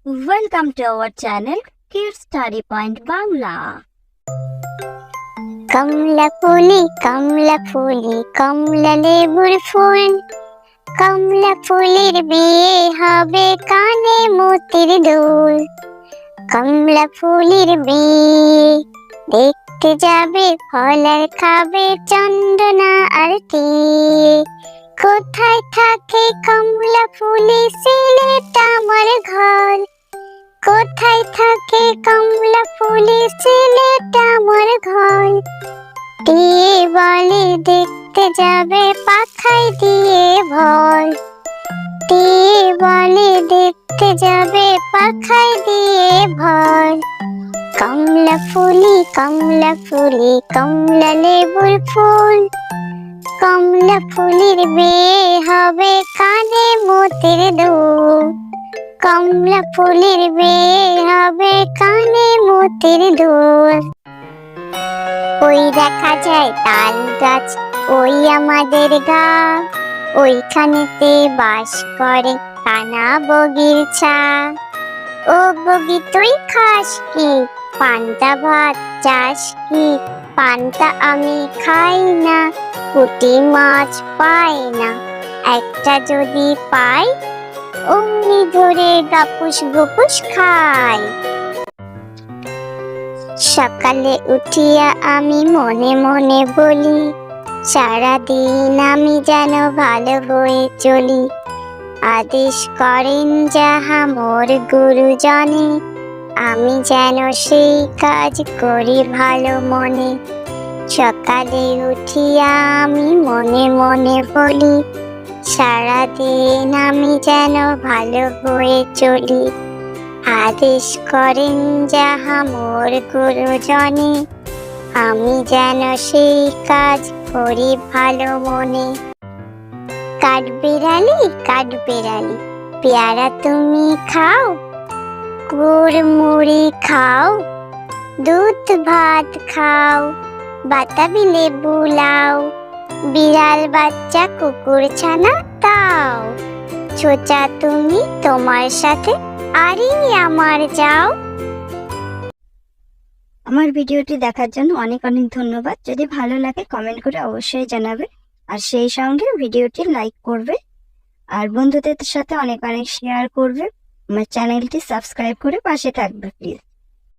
Welcome to our channel Kids Study Point Bangla. কমলা ফুলি কমলা লেবুর ফুল, কমলা ফুলের বিয়ে হবে কানে মোতির দুল। কমলা ফুলের বিয়ে দেখতে যাবে, ফল আর খাবে চন্দনা আর টিয়ে। কোথায় থাকে কমলা ফুলি সিলেট আমার ঘর, কোথায় থাকে কমলা ফুলি সিলেট আমার ঘর। টিয়ে বলে দেখতে যাবে পাখায় দিয়ে ভর, টিয়ে বলে দেখতে যাবে পাখায় দিয়ে ভর। কমলা ফুলি কমলা লেবুর ফুল, কমলা ফুলের বিয়ে হবে কানে মোতির দুল। কমলা ফুলের বিয়ে হবে কানে মোতির দুল। ওই দেখা যায় তাল গাছ, ওই আমাদের গা, ওইখানেতে বাস করে কানা বগির ছা। ও বগি তুই খাস কি, পান্তা ভাত চাস কি? পান্তা আমি খাই না, পুঁটি মাছ পাই না, একটা যদি পাই অমনি ধরে গাপুস গুপুস খাই। সকালে উঠিয়া আমি মনে মনে বলি, সারাদিন আমি যেন ভালো হয়ে চলি। আদেশ করেন যাহা মোর গুরুজনে, আমি যেন সেই কাজ করি ভালো মনে। সকালে উঠিয়া আমি মনে মনে বলি, সারাদিন আমি যেন ভালো হয়ে চলি। আদেশ করেন যাহা মোর গুরুজনে, আমি যেন সেই কাজ করি ভালো মনে। কাঠবিড়ালি পেয়ারা তুমি খাও, গুড় মুড়ি খাও, দুধ ভাত খাও, বাতাবি লেবু লাও, বিড়াল বাচ্চা কুকুর ছানা দাও। ছোচা তুমি তোমার সাথে আরে আমার যাও। আমার ভিডিওটি দেখার জন্য অনেক অনেক ধন্যবাদ। যদি ভালো লাগে কমেন্ট করে অবশ্যই জানাবে, আর সেই সঙ্গে ভিডিওটি লাইক করবে, আর বন্ধুদের সাথে অনেক অনেক শেয়ার করবে। আমার চ্যানেলটি সাবস্ক্রাইব করে পাশে থাকবে প্লিজ।